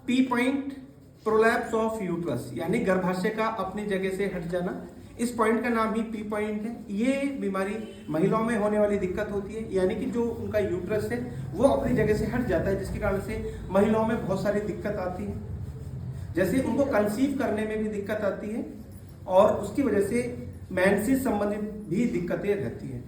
P point prolapse of uterus, यानी गर्भाशय का अपनी जगह से हट जाना। इस पॉइंट का नाम ही पी पॉइंट है। ये बीमारी महिलाओं में होने वाली दिक्कत होती है, यानी कि जो उनका यूट्रस है वो अपनी जगह से हट जाता है, जिसके कारण से महिलाओं में बहुत सारी दिक्कत आती है। जैसे उनको कंसीव करने में भी दिक्कत आती है और उसकी वजह से मेंसेस संबंधित भी दिक्कतें रहती हैं।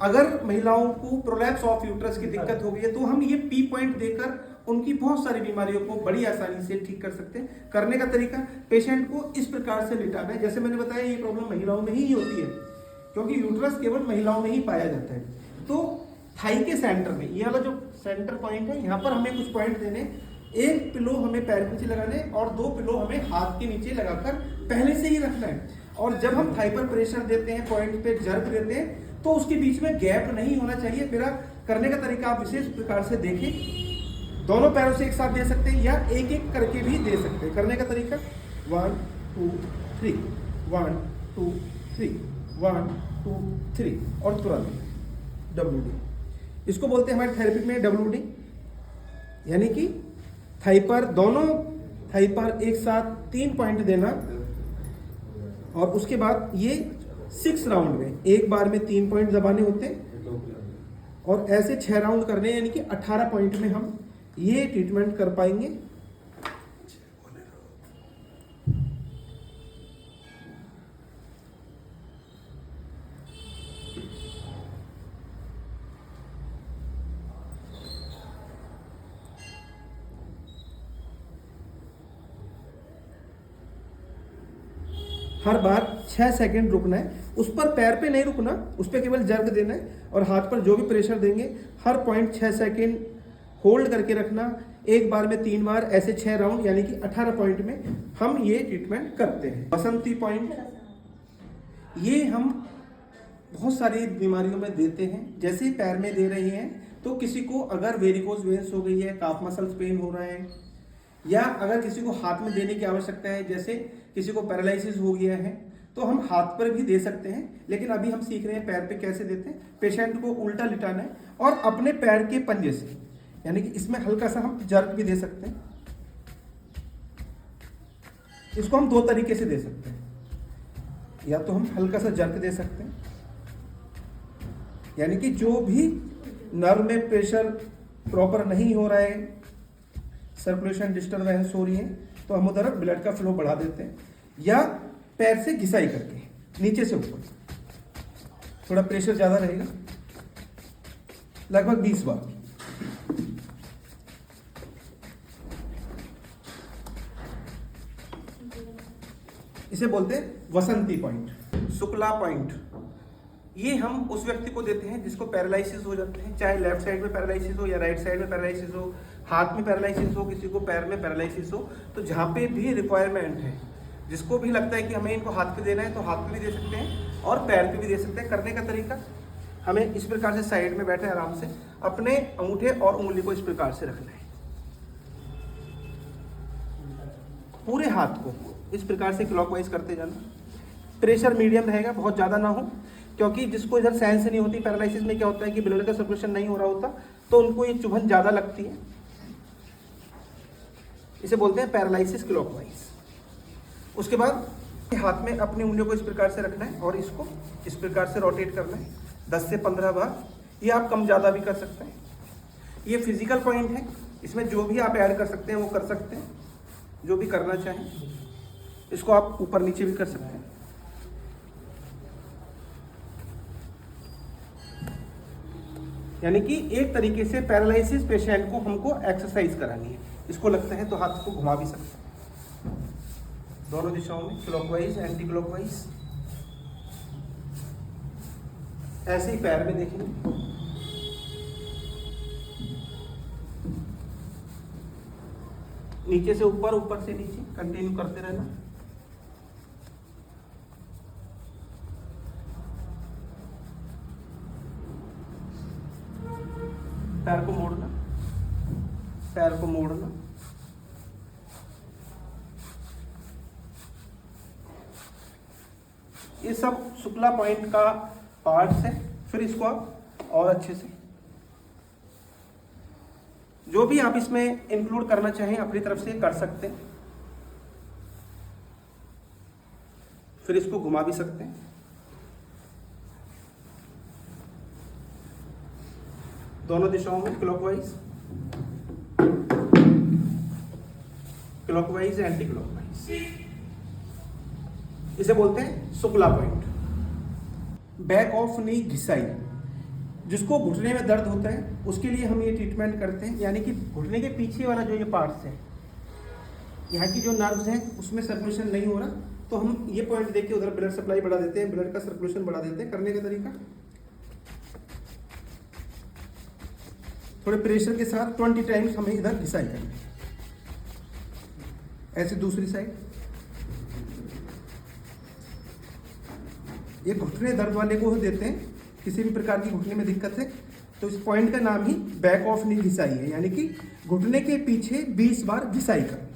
अगर महिलाओं को प्रोलैप्स ऑफ यूट्रस की दिक्कत हो गई है तो हम ये पी पॉइंट देकर उनकी बहुत सारी बीमारियों को बड़ी आसानी से ठीक कर सकते हैं। करने का तरीका, पेशेंट को इस प्रकार से लिटाना है। जैसे मैंने बताया, ये प्रॉब्लम महिलाओं में ही होती है क्योंकि यूट्रस केवल महिलाओं में ही पाया जाता है। तो थाई के सेंटर में, ये वाला जो सेंटर पॉइंट है, यहाँ पर हमें कुछ पॉइंट देने। एक पिलो हमें पैर के नीचे लगाने और 2 पिलो हमें हाथ के नीचे लगाकर पहले से ही रखना है। और जब हम थाई पर प्रेशर देते हैं, पॉइंट पे जर्क देते हैं, तो उसके बीच में गैप नहीं होना चाहिए। मेरा करने का तरीका आप विशेष प्रकार से देखें। दोनों पैरों से एक साथ दे सकते हैं या एक एक करके भी दे सकते हैं। करने का तरीका 1 2 3 1 2 3 1 2 3 और तुरंत WD। इसको बोलते हैं हमारे थेरेपी में WD, यानी कि थाई पर, दोनों थाई पर एक साथ 3 पॉइंट देना और उसके बाद ये 6 राउंड में एक बार में 3 पॉइंट दबाने होते हैं और ऐसे 6 राउंड करने, यानी कि 18 पॉइंट में हम ये ट्रीटमेंट कर पाएंगे। हर बार 6 सेकंड रुकना है। उस पर पैर पे नहीं रुकना, उस पर केवल जर्क देना है और हाथ पर जो भी प्रेशर देंगे हर पॉइंट 6 सेकंड होल्ड करके रखना। एक बार में 3 बार, ऐसे 6 राउंड, यानी कि 18 पॉइंट में हम ये ट्रीटमेंट करते हैं। बसंती पॉइंट, ये हम बहुत सारी बीमारियों में देते हैं। जैसे पैर में दे रहे हैं तो किसी को अगर वेरिकोज वेन्स हो गई है, काफ मसल्स पेन हो रहा है, या अगर किसी को हाथ में देने की आवश्यकता है, जैसे किसी को पैरालिसिस हो गया है, तो हम हाथ पर भी दे सकते हैं। लेकिन अभी हम सीख रहे हैं पैर पे कैसे देते हैं। पेशेंट को उल्टा लिटाना है और अपने पैर के पंजे से, यानी कि इसमें हल्का सा हम जर्क भी दे सकते हैं। इसको हम 2 तरीके से दे सकते हैं, या तो हम हल्का सा जर्क दे सकते हैं, यानी कि जो भी नर्व में प्रेशर प्रॉपर नहीं हो रहा है, सर्कुलेशन डिस्टर्बेंस हो रही है, तो हम उधर ब्लड का फ्लो बढ़ा देते हैं। या पैर से घिसाई करके नीचे से ऊपर, थोड़ा प्रेशर ज्यादा रहेगा, लगभग 20 बार। इसे बोलते हैं वसंती पॉइंट। शुक्ला पॉइंट, ये हम उस व्यक्ति को देते हैं जिसको पैरालिसिस हो जाते हैं, चाहे लेफ्ट साइड में पैरालिसिस हो या राइट साइड में पैरालिसिस हो, हाथ में पैरालिसिस हो, किसी को पैर में पैरालिसिस हो। तो जहाँ पे भी रिक्वायरमेंट है, जिसको भी लगता है कि हमें इनको हाथ पे देना है, तो हाथ पे भी दे सकते हैं और पैर पे भी दे सकते हैं। करने का तरीका, हमें इस प्रकार से साइड में बैठे आराम से अपने अंगूठे और उंगली को इस प्रकार से रखना है। पूरे हाथ को इस प्रकार से क्लॉकवाइज करते जाना। प्रेशर मीडियम रहेगा, बहुत ज़्यादा ना हो, क्योंकि जिसको इधर सेंस नहीं होती, पैरालिसिस में क्या होता है कि ब्लड का सर्कुलेशन नहीं हो रहा होता, तो उनको ये चुभन ज़्यादा लगती है। इसे बोलते हैं पैरालिसिस क्लॉकवाइज। उसके बाद हाथ में अपनी उंगलियों को इस प्रकार से रखना है और इसको इस प्रकार से रोटेट करना है 10 से 15 बार। ये आप कम ज़्यादा भी कर सकते हैं। ये फिजिकल पॉइंट है, इसमें जो भी आप ऐड कर सकते हैं वो कर सकते हैं, जो भी करना चाहें। इसको आप ऊपर नीचे भी कर सकते हैं। यानी कि एक तरीके से पैरालिसिस पेशेंट को हमको एक्सरसाइज करानी है। इसको लगता है तो हाथ को घुमा भी सकते हैं दोनों दिशाओं में, क्लॉकवाइज एंटी क्लॉकवाइज। ऐसे ही पैर में देखेंगे, नीचे से ऊपर, ऊपर से नीचे, कंटिन्यू करते रहना। पैर को मोड़ना, पैर को मोड़ना। ये सब शुक्ला पॉइंट का पार्ट्स है। फिर इसको आप और अच्छे से जो भी आप इसमें इंक्लूड करना चाहें अपनी तरफ से कर सकते हैं। फिर इसको घुमा भी सकते हैं। दोनों दिशाओं में क्लॉकवाइज, क्लॉकवाइज, एंटी क्लॉकवाइज। इसे बोलते हैं Shukla point. Back of knee घिसाई, जिसको घुटने में दर्द होता है उसके लिए हम ये ट्रीटमेंट करते हैं, यानी कि घुटने के पीछे वाला जो ये पार्ट्स है, यहाँ की जो नर्व्स हैं उसमें सर्कुलेशन नहीं हो रहा, तो हम ये पॉइंट देख के उधर ब्लड सप्लाई बढ़ा देते हैं, ब्लड का सर्कुलेशन बढ़ा देते हैं। करने का तरीका, थोड़े प्रेशर के साथ 20 टाइम्स हमें इधर घिसाई करना है। ऐसे दूसरी साइड। ये घुटने दर्द वाले को देते हैं, किसी भी प्रकार की घुटने में दिक्कत है तो इस पॉइंट का नाम ही बैक ऑफ नी घिसाई है, यानी कि घुटने के पीछे 20 बार घिसाई करना।